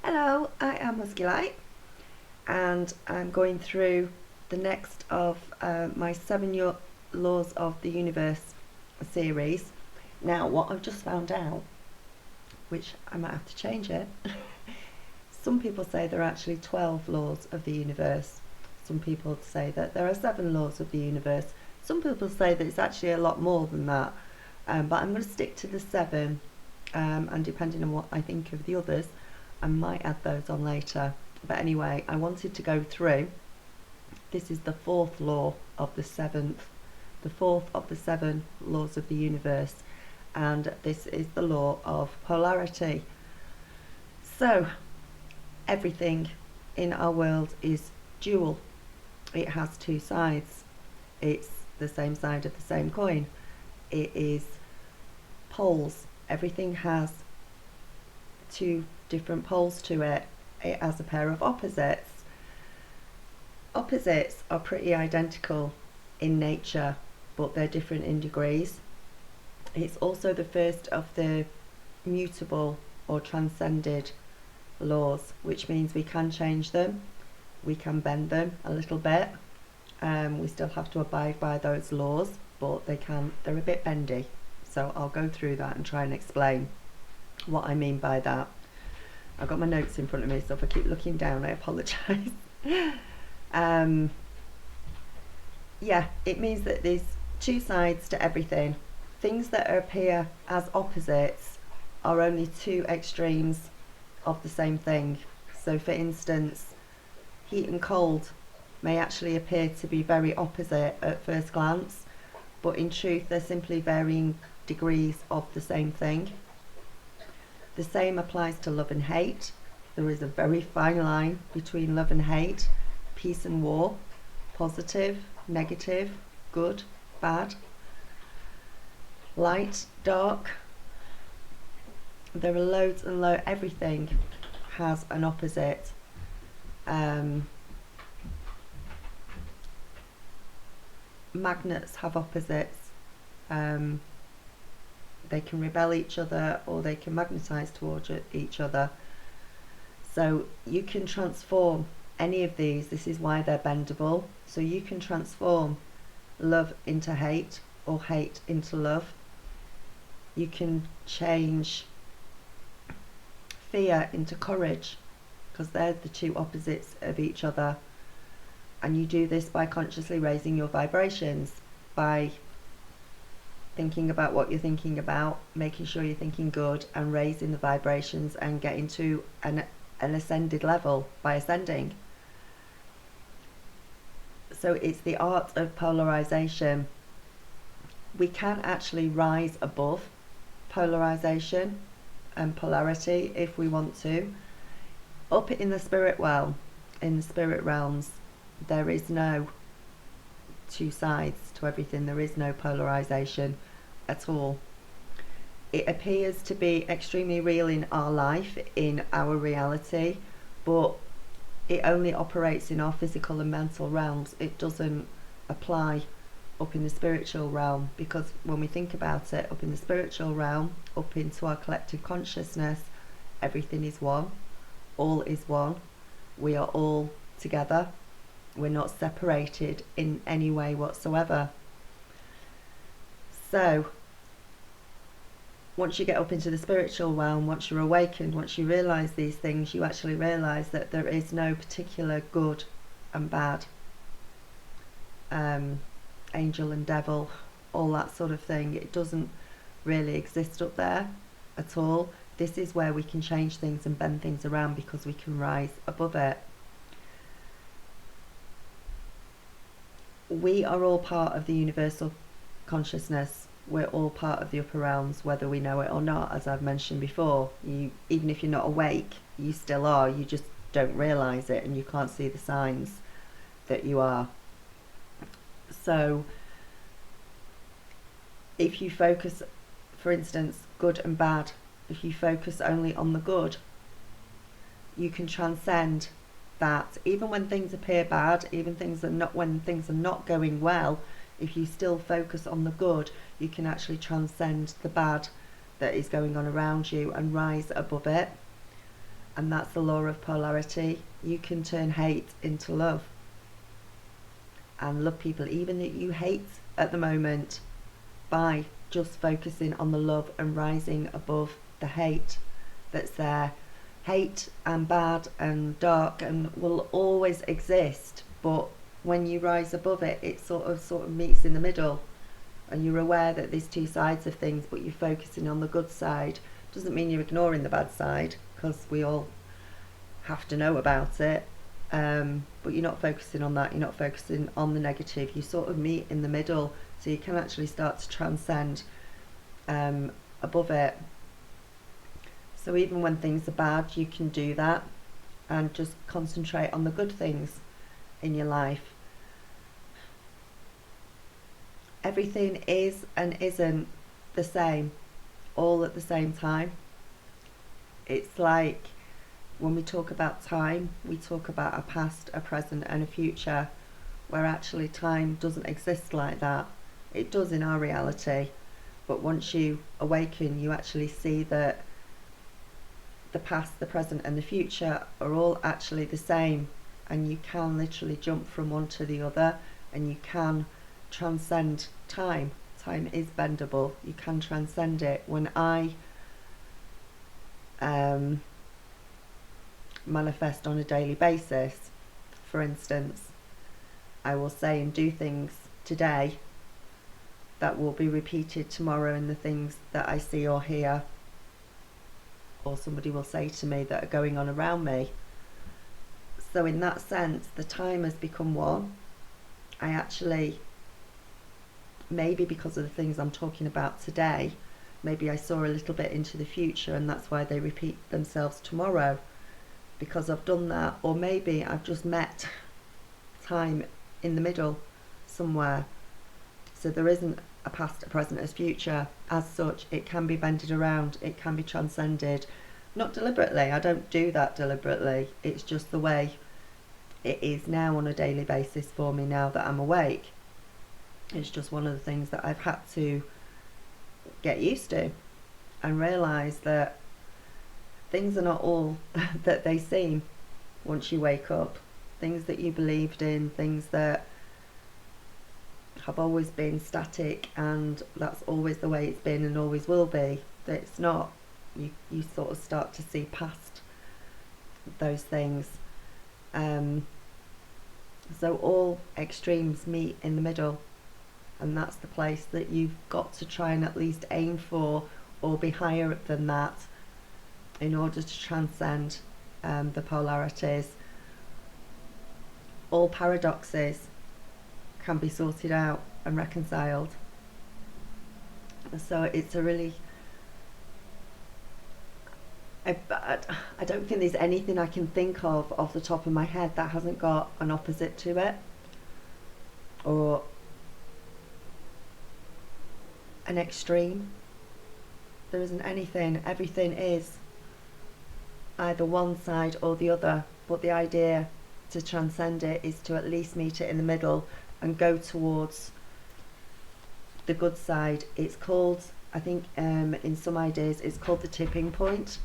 Hello, I am Musculite and I'm going through the next of my 7 Laws of the Universe series. Now, what I've just found out, which I might have to change it, some people say there are actually 12 laws of the universe. Some people say that there are 7 laws of the universe. Some people say that it's actually a lot more than that. But I'm going to stick to the 7, and depending on what I think of the others, I might add those on later. But anyway, I wanted to go through. This is the 4th law of the 7th, the 4th of the 7 laws of the universe, and this is the law of polarity. So, everything in our world is dual. It has 2 sides. It's the same side of the same coin. It is poles. Everything has 2 different poles to it. It has a pair of opposites. Opposites are pretty identical in nature, but they're different in degrees. It's also the first of the mutable or transcended laws, which means we can change them, we can bend them a little bit. We still have to abide by those laws, but they're a bit bendy. So I'll go through that and try and explain what I mean by that. I've got my notes in front of me, so if I keep looking down, I apologise. Yeah, it means that there's 2 sides to everything. Things that appear as opposites are only 2 extremes of the same thing. So for instance, heat and cold may actually appear to be very opposite at first glance, but in truth they're simply varying degrees of the same thing. The same applies to love and hate. There is a very fine line between love and hate, peace and war, positive, negative, good, bad, light, dark. There are loads and loads. Everything has an opposite. Magnets have opposites. They can repel each other, or they can magnetize towards each other. So you can transform any of these. This is why they're bendable. So you can transform love into hate, or hate into love. You can change fear into courage, because they're the 2 opposites of each other. And you do this by consciously raising your vibrations, by thinking about what you're thinking about, making sure you're thinking good, and raising the vibrations and getting to an ascended level by ascending. So it's the art of polarization. We can actually rise above polarization and polarity if we want to. Up in the spirit realm, in the spirit realms, there is no 2 sides to everything. There is no polarization at all. It appears to be extremely real in our life, in our reality, but it only operates in our physical and mental realms. It doesn't apply up in the spiritual realm, because when we think about it, up in the spiritual realm, up into our collective consciousness, everything is one. All is one. We are all together. We're not separated in any way whatsoever. So once you get up into the spiritual realm, once you're awakened, once you realise these things, you actually realise that there is no particular good and bad, angel and devil, all that sort of thing. It doesn't really exist up there at all. This is where we can change things and bend things around, because we can rise above it. We are all part of the universal consciousness. We're all part of the upper realms, whether we know it or not. As I've mentioned before, even if you're not awake, you still are. You just don't realise it, and you can't see the signs that you are. So if you focus, for instance, good and bad, if you focus only on the good, you can transcend that. Even when things appear bad, even when things are not going well, if you still focus on the good, you can actually transcend the bad that is going on around you and rise above it. And that's the law of polarity. You can turn hate into love and love people even that you hate at the moment by just focusing on the love and rising above the hate that's there. Hate and bad and dark and will always exist, but when you rise above it, it sort of meets in the middle, and you're aware that there's two sides of things, but you're focusing on the good side. Doesn't mean you're ignoring the bad side, because we all have to know about it, but you're not focusing on that. You're not focusing on the negative. You sort of meet in the middle, so you can actually start to transcend above it. So even when things are bad, you can do that and just concentrate on the good things in your life. Everything is and isn't the same all at the same time. It's like when we talk about time, we talk about a past, a present and a future, where actually time doesn't exist like that. It does in our reality, but once you awaken, you actually see that the past, the present and the future are all actually the same, and you can literally jump from one to the other, and you can transcend time. Time is bendable. You can transcend it. When I manifest on a daily basis, for instance, I will say and do things today that will be repeated tomorrow in the things that I see or hear, or somebody will say to me that are going on around me. So in that sense, the time has become one. I actually, maybe because of the things I'm talking about today, maybe I saw a little bit into the future, and that's why they repeat themselves tomorrow, because I've done that. Or maybe I've just met time in the middle somewhere. So there isn't a past, a present, a future as such. It can be bended around, it can be transcended. Not deliberately, I don't do that deliberately. It's just the way it is now on a daily basis for me now that I'm awake. It's just one of the things that I've had to get used to and realise that things are not all that they seem once you wake up. Things that you believed in, things that have always been static, and that's always the way it's been and always will be. That it's not. You sort of start to see past those things. So all extremes meet in the middle, and that's the place that you've got to try and at least aim for, or be higher than that, in order to transcend the polarities. All paradoxes can be sorted out and reconciled. So it's a really, I don't think there's anything I can think of off the top of my head that hasn't got an opposite to it, or an extreme. There isn't anything. Everything is either one side or the other, but the idea to transcend it is to at least meet it in the middle and go towards the good side. It's called, I think in some ideas, it's called the tipping point.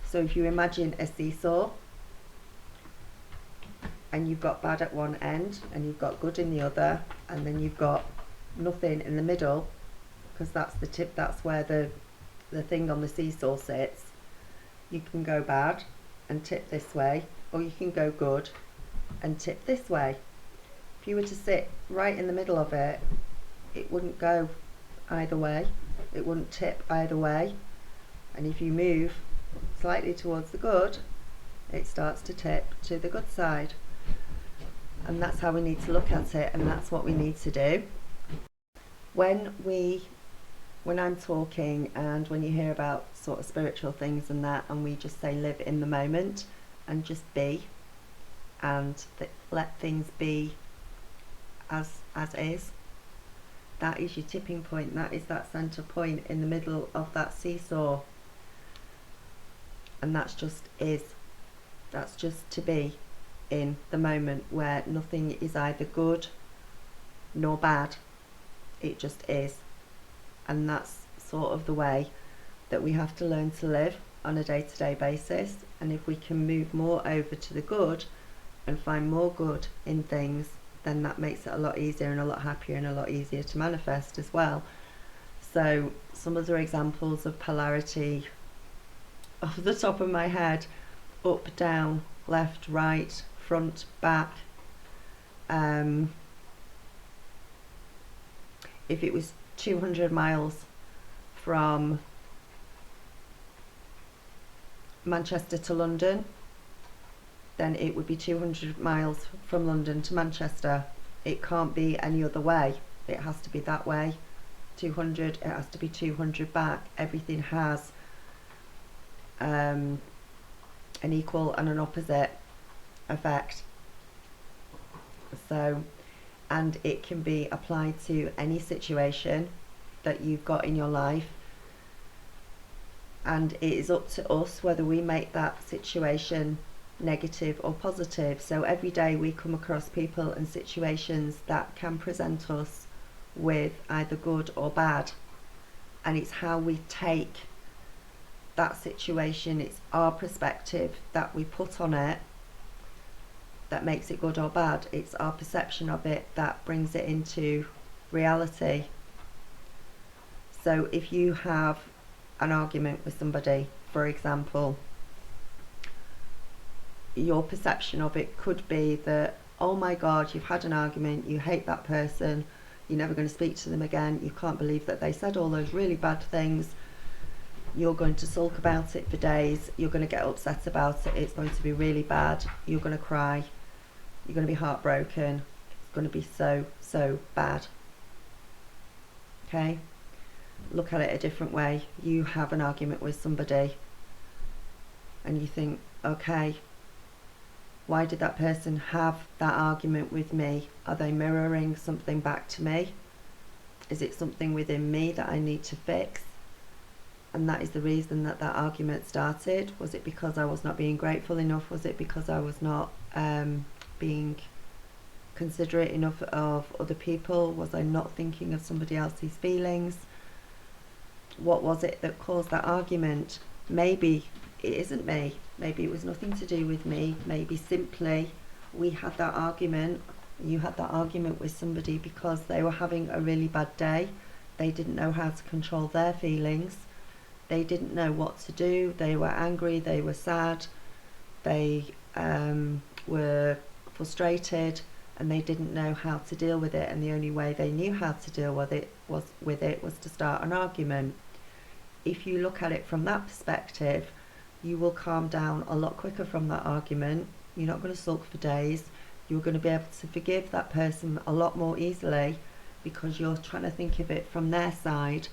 So if you imagine a seesaw, and you've got bad at one end and you've got good in the other, and then you've got nothing in the middle, because that's the tip, that's where the thing on the seesaw sits. You can go bad and tip this way, or you can go good and tip this way. If you were to sit right in the middle of it, it wouldn't go either way, it wouldn't tip either way. And if you move slightly towards the good, it starts to tip to the good side. And that's how we need to look at it, and that's what we need to do. When I'm talking, and when you hear about sort of spiritual things and that, and we just say live in the moment and just be, and let things be as is, that is your tipping point. That is that centre point in the middle of that seesaw, and that's just to be in the moment, where nothing is either good nor bad. It just is. And that's sort of the way that we have to learn to live. on a day-to-day basis, and if we can move more over to the good and find more good in things, then that makes it a lot easier and a lot happier and a lot easier to manifest as well. So some other examples of polarity off the top of my head: up, down, left, right, front, back. If it was 200 miles from Manchester to London, then it would be 200 miles from London to Manchester. It can't be any other way. It has to be that way. 200, it has to be 200 back. Everything has an equal and an opposite effect. So, and it can be applied to any situation that you've got in your life, and it is up to us whether we make that situation negative or positive. So every day we come across people and situations that can present us with either good or bad, and it's how we take that situation, it's our perspective that we put on it that makes it good or bad. It's our perception of it that brings it into reality. So if you have an argument with somebody, for example, your perception of it could be that, oh my God, you've had an argument, you hate that person, you're never going to speak to them again, you can't believe that they said all those really bad things, you're going to sulk about it for days, you're going to get upset about it, it's going to be really bad, you're going to cry, you're going to be heartbroken, it's going to be so bad. Okay? Look at it a different way. You have an argument with somebody and you think, okay, why did that person have that argument with me? Are they mirroring something back to me? Is it something within me that I need to fix? And that is the reason that that argument started. Was it because I was not being grateful enough? Was it because I was not being considerate enough of other people? Was I not thinking of somebody else's feelings? What was it that caused that argument? Maybe it isn't me. Maybe it was nothing to do with me. Maybe simply we had that argument, you had that argument with somebody because they were having a really bad day. They didn't know how to control their feelings. They didn't know what to do. They were angry, they were sad, they were frustrated, and they didn't know how to deal with it, and the only way they knew how to deal with it was to start an argument. If you look at it from that perspective, you will calm down a lot quicker from that argument. You're not going to sulk for days. You're going to be able to forgive that person a lot more easily because you're trying to think of it from their side.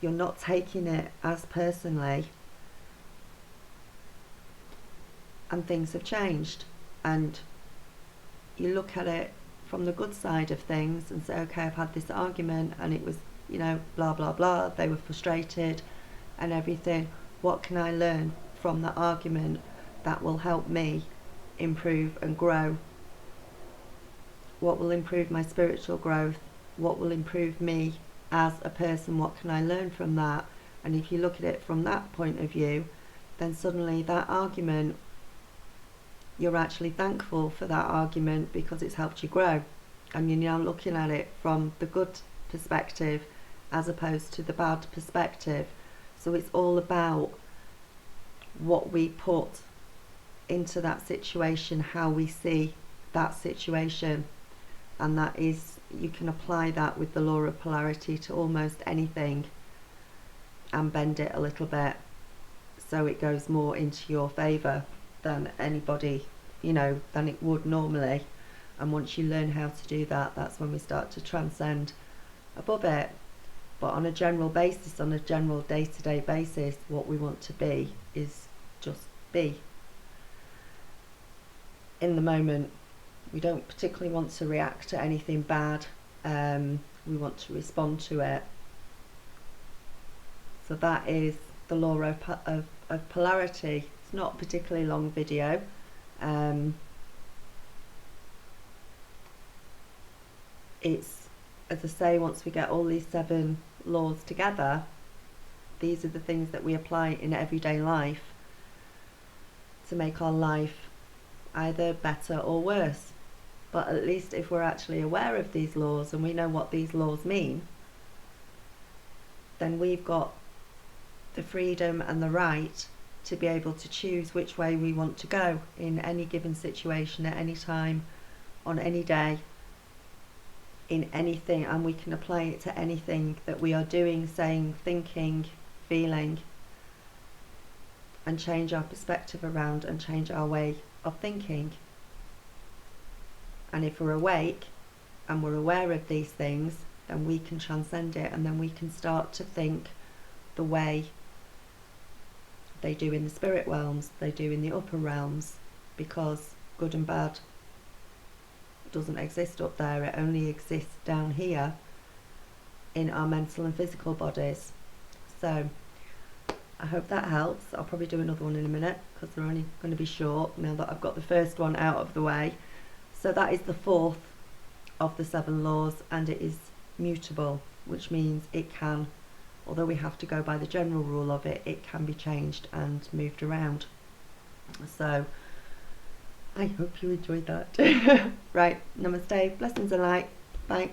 You're not taking it as personally, and things have changed. And you look at it from the good side of things and say, okay, I've had this argument and it was, blah blah blah, they were frustrated and everything. What can I learn from that argument that will help me improve and grow? What will improve my spiritual growth? What will improve me as a person? What can I learn from that? And if you look at it from that point of view, then suddenly that argument, you're actually thankful for that argument because it's helped you grow, and you're now looking at it from the good perspective as opposed to the bad perspective. So it's all about what we put into that situation, how we see that situation, and that is, you can apply that with the law of polarity to almost anything and bend it a little bit so it goes more into your favour than anybody, than it would normally. And once you learn how to do that, that's when we start to transcend above it. But on a general basis, on a general day-to-day basis, what we want to be is just be in the moment. We don't particularly want to react to anything bad. We want to respond to it. So that is the law of polarity. It's not a particularly long video. It's, as I say, once we get all these 7 laws together, these are the things that we apply in everyday life, to make our life either better or worse. But at least if we're actually aware of these laws and we know what these laws mean, then we've got the freedom and the right to be able to choose which way we want to go in any given situation at any time, on any day, in anything, and we can apply it to anything that we are doing, saying, thinking, feeling, and change our perspective around and change our way of thinking. And if we're awake and we're aware of these things, then we can transcend it, and then we can start to think the way they do in the spirit realms, they do in the upper realms, because good and bad doesn't exist up there, it only exists down here in our mental and physical bodies. So I hope that helps. I'll probably do another one in a minute because they're only going to be short now that I've got the first one out of the way. So that is the fourth of the 7 laws, and it is mutable, which means it can, although we have to go by the general rule of it, it can be changed and moved around. So I hope you enjoyed that. Right, namaste, blessings and light, bye.